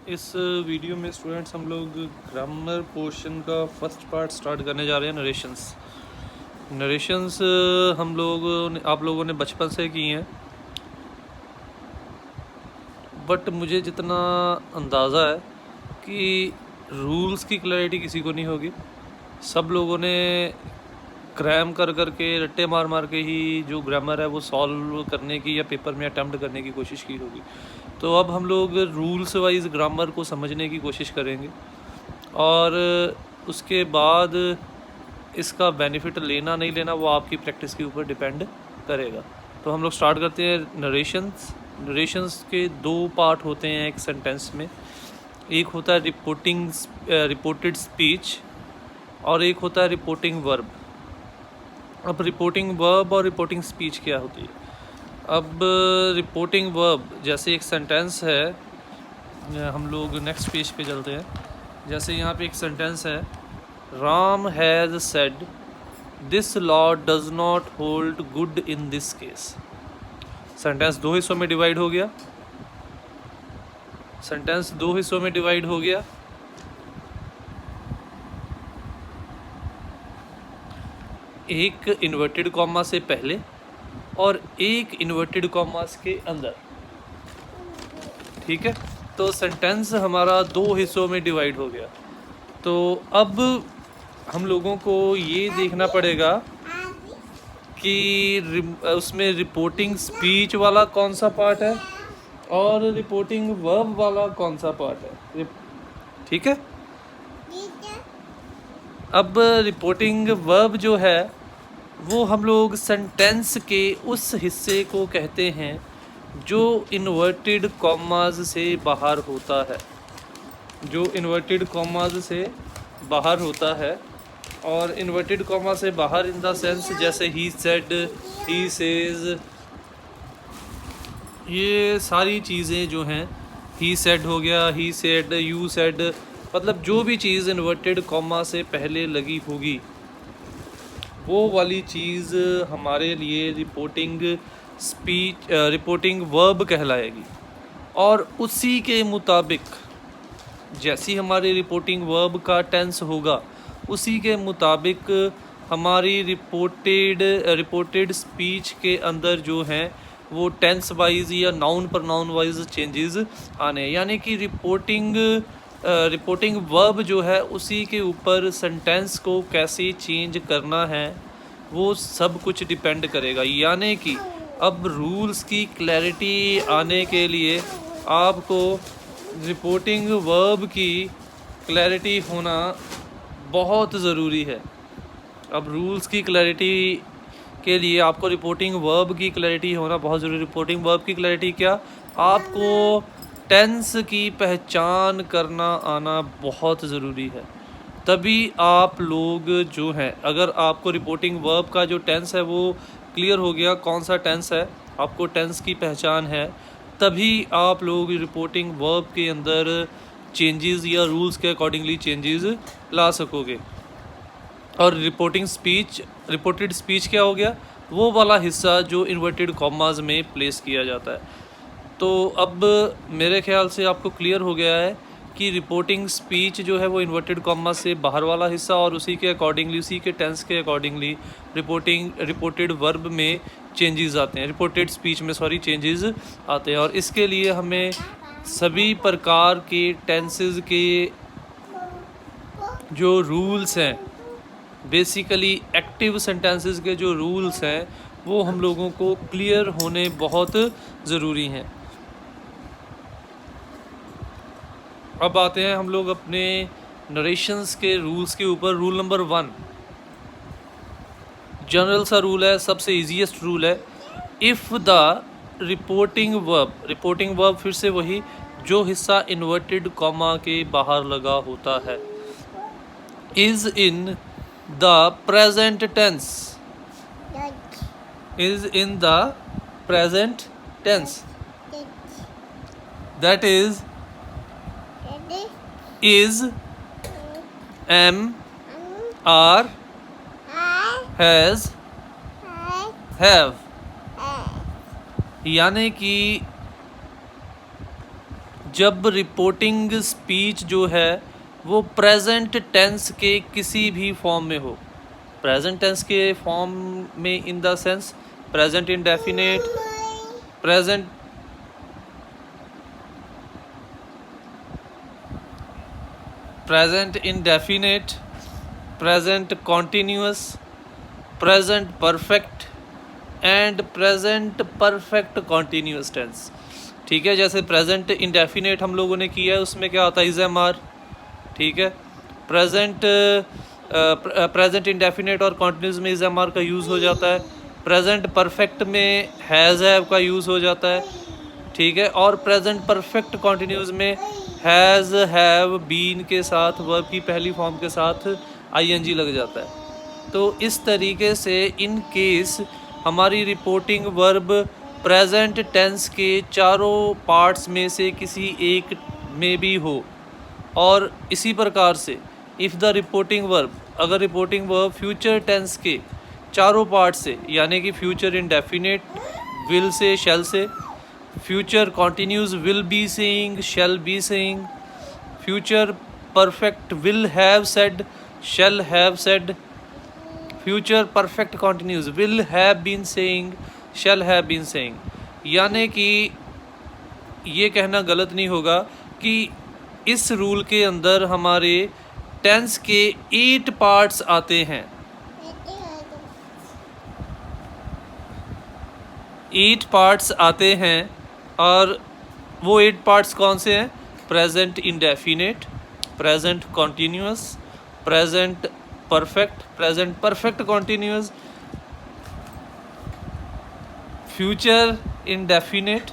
इस वीडियो में स्टूडेंट्स हम लोग ग्रामर पोर्शन का फर्स्ट पार्ट स्टार्ट करने जा रहे हैं। नरेशंस हम लोग आप लोगों ने बचपन से की हैं, बट मुझे जितना अंदाज़ा है कि रूल्स की क्लैरिटी किसी को नहीं होगी। सब लोगों ने क्रैम कर के रट्टे मार मार के ही जो ग्रामर है वो सॉल्व करने की या पेपर में अटैम्प्ट करने की कोशिश की होगी। तो अब हम लोग रूल्स वाइज ग्रामर को समझने की कोशिश करेंगे और उसके बाद इसका बेनिफिट लेना नहीं लेना वो आपकी प्रैक्टिस के ऊपर डिपेंड करेगा। तो हम लोग स्टार्ट करते हैं। नरेशंस के दो पार्ट होते हैं एक सेंटेंस में। एक होता है रिपोर्टेड स्पीच और एक होता है रिपोर्टिंग वर्ब। अब रिपोर्टिंग वर्ब और रिपोर्टिंग स्पीच क्या होती है? अब रिपोर्टिंग वर्ब जैसे एक सेंटेंस है, हम लोग नेक्स्ट पेज पे चलते हैं। जैसे यहाँ पे एक सेंटेंस है, Ram has said this law does not hold good in this case. Sentence दो हिस्सों में डिवाइड हो गया। एक इन्वर्टेड कॉमा से पहले और एक इन्वर्टेड कॉमास के अंदर। ठीक है, तो सेंटेंस हमारा दो हिस्सों में डिवाइड हो गया। तो अब हम लोगों को ये देखना पड़ेगा कि उसमें रिपोर्टिंग स्पीच वाला कौन सा पार्ट है और रिपोर्टिंग वर्ब वाला कौन सा पार्ट है। ठीक है, अब रिपोर्टिंग वर्ब जो है वो हम लोग सेंटेंस के उस हिस्से को कहते हैं जो इन्वर्टेड कॉमास से बाहर होता है, और इन्वर्टेड कॉमा से बाहर इन द सेंस जैसे ही सेड, ही सेज, ये सारी चीज़ें जो हैं, ही सेड हो गया, ही सेड, यू सेड, मतलब जो भी चीज़ इन्वर्टेड कॉमा से पहले लगी होगी वो वाली चीज़ हमारे लिए रिपोर्टिंग वर्ब कहलाएगी। और उसी के मुताबिक जैसी हमारी रिपोर्टिंग वर्ब का टेंस होगा उसी के मुताबिक हमारी रिपोर्टेड स्पीच के अंदर जो हैं वो टेंस वाइज या नाउन प्रोनाउन वाइज चेंजेस आने, यानी कि रिपोर्टिंग वर्ब जो है उसी के ऊपर सेंटेंस को कैसे चेंज करना है वो सब कुछ डिपेंड करेगा। यानी कि अब रूल्स की क्लैरिटी आने के लिए आपको रिपोर्टिंग वर्ब की क्लैरिटी होना बहुत ज़रूरी है। अब रूल्स की क्लैरिटी के लिए आपको रिपोर्टिंग वर्ब की क्लैरिटी होना बहुत ज़रूरी। रिपोर्टिंग वर्ब की क्लैरिटी क्या? आपको टेंस की पहचान करना आना बहुत ज़रूरी है। तभी आप लोग जो हैं, अगर आपको रिपोर्टिंग वर्ब का जो टेंस है वो क्लियर हो गया, कौन सा टेंस है, आपको टेंस की पहचान है, तभी आप लोग रिपोर्टिंग वर्ब के अंदर चेंजेस या रूल्स के अकॉर्डिंगली चेंजेस ला सकोगे। और रिपोर्टेड स्पीच क्या हो गया? वो वाला हिस्सा जो इन्वर्टेड कॉमास में प्लेस किया जाता है। तो अब मेरे ख्याल से आपको क्लियर हो गया है कि रिपोर्टिंग स्पीच जो है वो इन्वर्टेड कॉमा से बाहर वाला हिस्सा और उसी के अकॉर्डिंगली, उसी के टेंस के अकॉर्डिंगली रिपोर्टेड वर्ब में चेंजेस आते हैं, रिपोर्टेड स्पीच में चेंजेस आते हैं। और इसके लिए हमें सभी प्रकार के टेंसेस के जो रूल्स हैं, बेसिकली एक्टिव सेंटेंसेस के जो रूल्स हैं वो हम लोगों को क्लियर होने बहुत ज़रूरी हैं। अब आते हैं हम लोग अपने नरेशंस के रूल्स के ऊपर। रूल नंबर 1 जनरल सा रूल है, सबसे इजीएस्ट रूल है। इफ़ द रिपोर्टिंग वर्ब फिर से वही, जो हिस्सा इन्वर्टेड कॉमा के बाहर लगा होता है, is in the present tense, that is, am, are, has, have। यानी कि जब रिपोर्टिंग स्पीच जो है वो प्रेजेंट टेंस के किसी भी फॉर्म में हो, प्रेजेंट टेंस के फॉर्म में in the sense present indefinite, present indefinite, present continuous, present perfect and present perfect continuous tense. ठीक है, जैसे प्रेजेंट इंडेफिनिट हम लोगों ने किया है, उसमें क्या आता है, इज एम आर। ठीक है, प्रेजेंट इंडेफिनिट और कॉन्टिन्यूस में इज एम आर का यूज़ हो जाता है। प्रेजेंट परफेक्ट में हैज़ हैव का यूज़ हो जाता है। ठीक है, और प्रेजेंट परफेक्ट कॉन्टिन्यूस में हैज़ हैव बीन के साथ वर्ब की पहली फॉर्म के साथ आईएनजी लग जाता है। तो इस तरीके से इन केस हमारी रिपोर्टिंग वर्ब प्रेजेंट टेंस के चारों पार्ट्स में से किसी एक में भी हो, और इसी प्रकार से इफ़ द रिपोर्टिंग वर्ब, अगर रिपोर्टिंग वर्ब फ्यूचर टेंस के चारों पार्ट से, यानी कि future indefinite will say, shall say, future continuous will be saying, shall be saying, future perfect will have said, shall have said, future perfect continuous will have been saying, shall have been saying. यानी कि ये कहना गलत नहीं होगा कि इस rule के अंदर हमारे टेंस के 8 पार्ट्स आते हैं। 8 पार्ट्स आते हैं, और वो 8 पार्ट्स कौन से हैं? Present indefinite, present continuous, present perfect, present perfect continuous, future indefinite,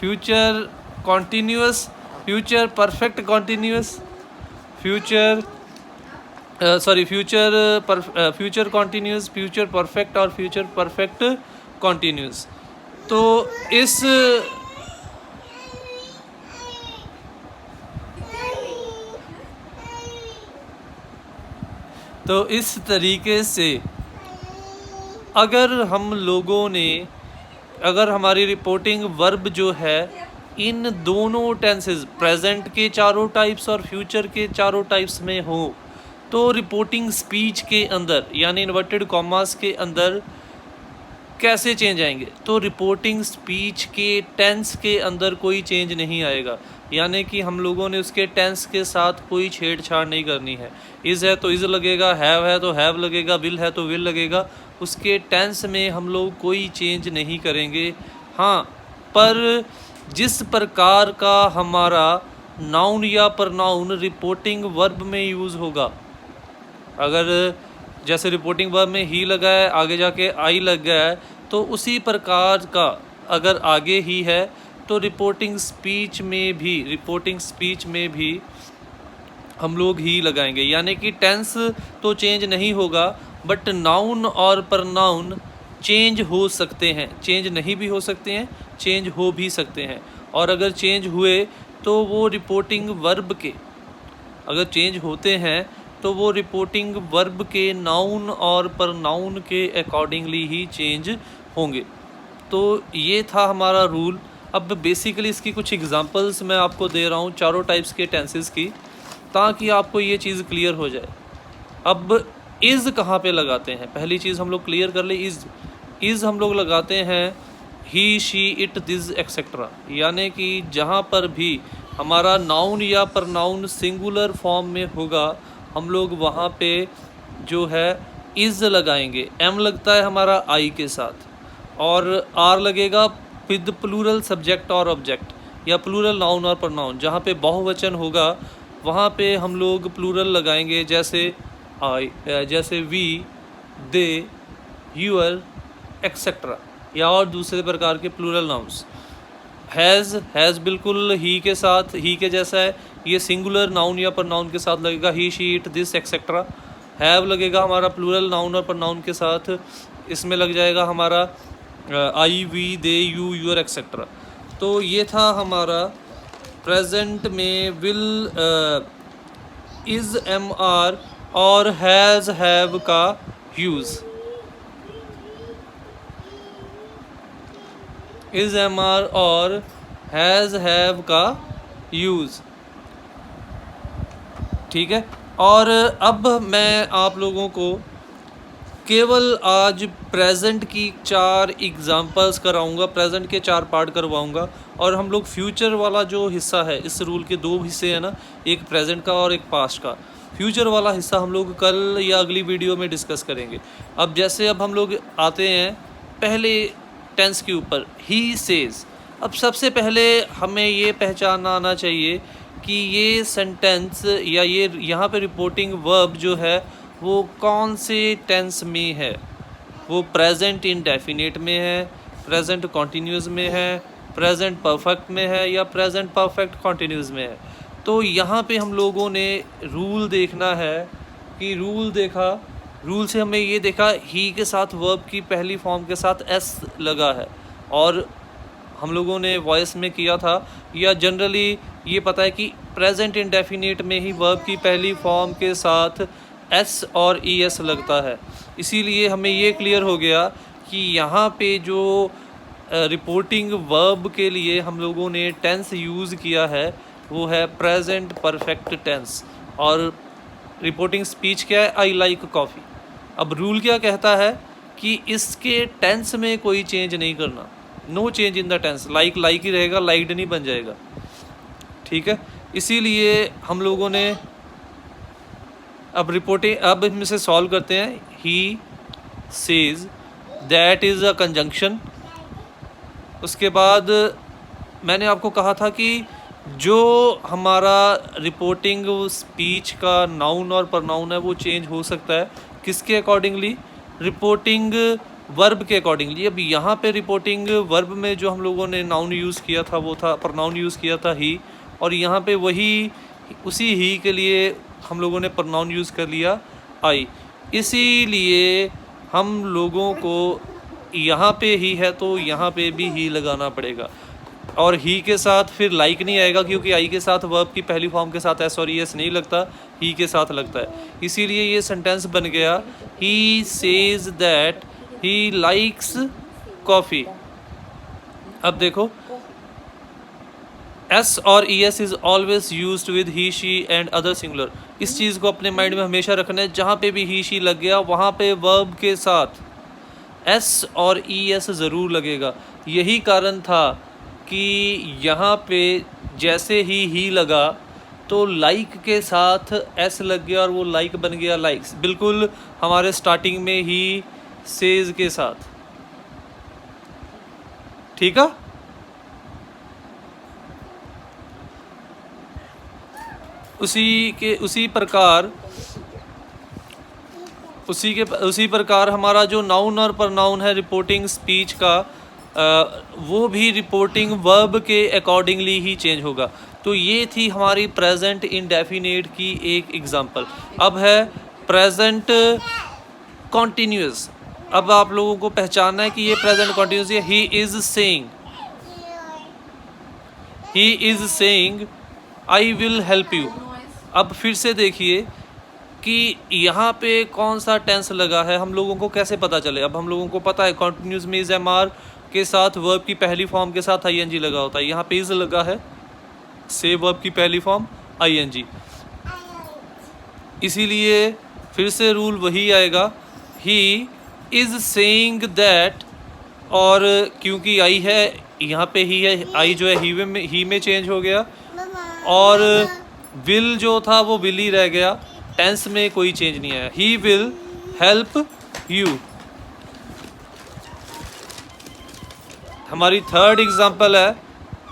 future continuous, future perfect continuous, future continuous, future perfect और फ्यूचर परफेक्ट कॉन्टिन्यूअस। तो इस तरीके से अगर हमारी रिपोर्टिंग वर्ब जो है इन दोनों टेंसेस, प्रेजेंट के चारों टाइप्स और फ्यूचर के चारों टाइप्स में हो, तो रिपोर्टिंग स्पीच के अंदर यानी इन्वर्टेड कॉमास के अंदर कैसे चेंज आएंगे? तो रिपोर्टिंग स्पीच के टेंस के अंदर कोई चेंज नहीं आएगा, यानी कि हम लोगों ने उसके टेंस के साथ कोई छेड़छाड़ नहीं करनी है। इज़ है तो इज़ लगेगा, हैव है तो हैव लगेगा, विल है तो विल लगेगा। उसके टेंस में हम लोग कोई चेंज नहीं करेंगे। हाँ, पर जिस प्रकार का हमारा नाउन या प्रनाउन रिपोर्टिंग वर्ब में यूज़ होगा, अगर जैसे रिपोर्टिंग वर्ब में ही लगा है, आगे जाके आई लग गया है, तो उसी प्रकार का अगर आगे ही है तो रिपोर्टिंग स्पीच में भी हम लोग ही लगाएंगे। यानी कि टेंस तो चेंज नहीं होगा, बट नाउन और प्रनाउन चेंज हो सकते हैं, चेंज नहीं भी हो सकते हैं, चेंज हो भी सकते हैं। और अगर चेंज हुए तो वो रिपोर्टिंग वर्ब के, अगर चेंज होते हैं तो वो रिपोर्टिंग वर्ब के नाउन और प्रनाउन के अकॉर्डिंगली ही चेंज होंगे। तो ये था हमारा रूल। अब बेसिकली इसकी कुछ एग्जांपल्स मैं आपको दे रहा हूँ चारों टाइप्स के टेंसेस की, ताकि आपको ये चीज़ क्लियर हो जाए। अब इज़ कहाँ पे लगाते हैं? पहली चीज़ हम लोग क्लियर कर ले। इज़ हम लोग लगाते हैं ही, शी, इट, दिस एक्सेट्रा। यानी कि जहाँ पर भी हमारा नाउन या प्रनाउन सिंगुलर फॉर्म में होगा, हम लोग वहाँ पे जो है इज़ लगाएंगे। एम लगता है हमारा आई के साथ, और आर लगेगा विद प्लूरल सब्जेक्ट और ऑब्जेक्ट, या प्लूरल नाउन और प्रनाउन। जहाँ पे बहुवचन होगा वहाँ पे हम लोग प्लूरल लगाएंगे, जैसे आई, जैसे वी, दे, यूअर एक्सेट्रा, या और दूसरे प्रकार के प्लूरल नाउन्स। हैज़ बिल्कुल ही के साथ, ही के जैसा है, ये सिंगुलर नाउन या प्रनाउन के साथ लगेगा, he, she, it, this etcetera. Have लगेगा हमारा प्लूरल नाउन और प्रनाउन के साथ, इसमें लग जाएगा हमारा I, we, they, you, your etcetera. तो ये था हमारा प्रेजेंट में विल, इज़, एम, आर और हैज़, हैव का यूज़। इज़, एम, आर और हैज़, हैव का यूज़। ठीक है, और अब मैं आप लोगों को केवल आज प्रेजेंट की 4 एग्जांपल्स कराऊंगा, प्रेजेंट के 4 पार्ट करवाऊंगा, और हम लोग फ्यूचर वाला जो हिस्सा है, इस रूल के 2 हिस्से हैं ना, एक प्रेजेंट का और एक पास्ट का। फ्यूचर वाला हिस्सा हम लोग कल या अगली वीडियो में डिस्कस करेंगे। अब जैसे अब हम लोग आते हैं पहले टेंस के ऊपर, ही सेज। अब सबसे पहले हमें ये पहचानना आना चाहिए कि ये सेंटेंस या ये यहाँ पे रिपोर्टिंग वर्ब जो है वो कौन से टेंस में है। वो प्रेजेंट इंडेफिनिट में है, प्रेजेंट कॉन्टिन्यूस में है, प्रेजेंट परफेक्ट में है, या प्रेजेंट परफेक्ट कॉन्टिन्यूस में है। तो यहाँ पे हम लोगों ने रूल देखना है कि रूल से हमें ये देखा ही के साथ वर्ब की पहली फॉर्म के साथ एस लगा है, और हम लोगों ने वॉइस में किया था, या जनरली ये पता है कि प्रेजेंट इंडेफिनिट में ही वर्ब की पहली फॉर्म के साथ एस और ई एस लगता है। इसीलिए हमें ये क्लियर हो गया कि यहाँ पे जो रिपोर्टिंग वर्ब के लिए हम लोगों ने टेंस यूज़ किया है वो है प्रेजेंट परफेक्ट टेंस। और रिपोर्टिंग स्पीच क्या है, आई लाइक कॉफ़ी। अब रूल क्या कहता है कि इसके टेंस में कोई चेंज नहीं करना, no change in the tense, like ही रहेगा, लाइक्ड नहीं बन जाएगा। ठीक है, इसीलिए हम लोगों ने अब इनमें से सॉल्व करते हैं। He says, that is a conjunction. उसके बाद मैंने आपको कहा था कि जो हमारा रिपोर्टिंग स्पीच का नाउन और प्रनाउन है वो चेंज हो सकता है, किसके अकॉर्डिंगली, रिपोर्टिंग वर्ब के अकॉर्डिंगली। अब यहाँ पे रिपोर्टिंग वर्ब में जो हम लोगों ने नाउन यूज़ किया था वो था, प्रनाउन यूज़ किया था ही, और यहाँ पे वही उसी ही के लिए हम लोगों ने प्रनाउन यूज़ कर लिया आई। इसीलिए हम लोगों को यहाँ पे ही है तो यहाँ पे भी ही लगाना पड़ेगा, और ही के साथ फिर लाइक नहीं आएगा क्योंकि आई के साथ वर्ब की पहली फॉर्म के साथ एस और ई एस नहीं लगता, ही के साथ लगता है। इसीलिए ये सेंटेंस बन गया he says that he likes coffee. अब देखो, एस और E S is always used with he she and other singular. इस चीज़ को अपने माइंड में हमेशा रखना है, जहाँ पे भी ही शी लग गया वहाँ पे वर्ब के साथ एस और ई एस ज़रूर लगेगा। यही कारण था कि यहाँ पे जैसे ही लगा तो लाइक के साथ एस लग गया और वो लाइक बन गया लाइक्स, बिल्कुल हमारे स्टार्टिंग में ही सेज के साथ। ठीक है, उसी प्रकार हमारा जो नाउन और प्रनाउन है रिपोर्टिंग स्पीच का, वो भी रिपोर्टिंग वर्ब के अकॉर्डिंगली ही चेंज होगा। तो ये थी हमारी प्रेजेंट इंडेफिनिट की एक एग्जांपल। अब है प्रेजेंट कॉन्टिन्यूस। अब आप लोगों को पहचानना है कि ये प्रेजेंट कॉन्टिन्यूस है। He is saying I will help you. अब फिर से देखिए कि यहाँ पे कौन सा टेंस लगा है, हम लोगों को कैसे पता चले। अब हम लोगों को पता है कॉन्टिन्यूस में इज एम आर के साथ वर्ब की पहली फॉर्म के साथ आई एन जी लगा होता है। यहाँ पे इज लगा है, से वर्ब की पहली फॉर्म आई एन जी, इसीलिए फिर से रूल वही आएगा, ही इज सेइंग दैट। और क्योंकि आई है यहाँ पे ही है, आई जो है ही में चेंज हो गया, और विल जो था वो विल ही रह गया, टेंस में कोई चेंज नहीं आया। He will help you. हमारी थर्ड एग्जांपल है,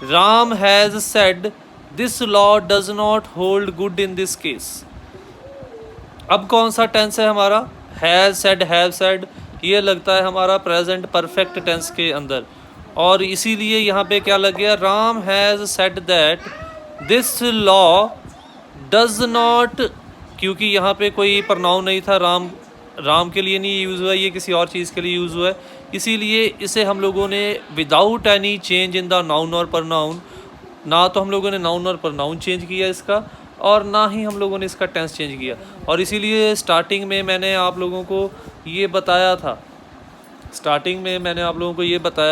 Ram has said this law does not hold good in this case. अब कौन सा टेंस है हमारा, हैज सेड, हैव सेड, ये लगता है हमारा प्रेजेंट परफेक्ट टेंस के अंदर, और इसीलिए यहाँ पे क्या लग गया, Ram has said that this law does not, क्योंकि यहाँ पे कोई प्रनाउन नहीं था, राम के लिए नहीं यूज़ हुआ, ये किसी और चीज़ के लिए यूज़ हुआ है, इसीलिए इसे हम लोगों ने without any change in the noun और प्रनाउन, ना तो हम लोगों ने नाउन और प्रनाउन चेंज किया इसका, और ना ही हम लोगों ने इसका टेंस चेंज किया। और इसीलिए स्टार्टिंग में मैंने आप लोगों को ये बताया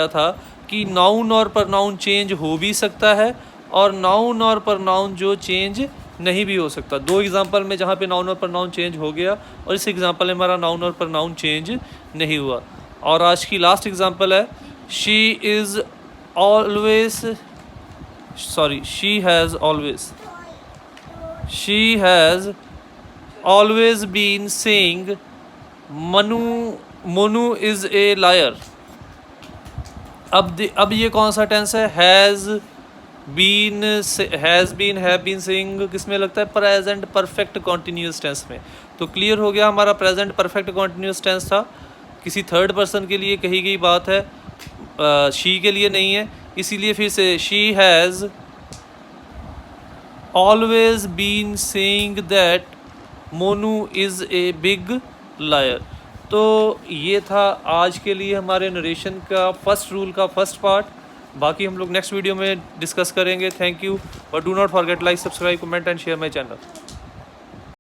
था कि नाउन और प्रनाउन चेंज हो भी सकता है और नाउन और प्रनाउन जो चेंज नहीं भी हो सकता। दो एग्जांपल में जहाँ पे नाउन और प्रनाउन चेंज हो गया और इस एग्जांपल में हमारा नाउन और प्रनाउन चेंज नहीं हुआ। और आज की लास्ट एग्जांपल है she has always been saying Monu is a liar. अब ये कौन सा टेंस है? हैव बीन सेइंग किस में लगता है? प्रेजेंट परफेक्ट कॉन्टिन्यूस टेंस में। तो क्लियर हो गया, हमारा प्रेजेंट परफेक्ट कॉन्टिन्यूस टेंस था, किसी थर्ड पर्सन के लिए कही गई बात है, शी के लिए नहीं है। इसीलिए फिर से she has always been saying that Monu is a big liar. तो ये था आज के लिए हमारे नरेशन का फर्स्ट रूल का फर्स्ट पार्ट। बाकी हम लोग नेक्स्ट वीडियो में डिस्कस करेंगे। Thank you, but do not forget like, subscribe, comment and share my channel.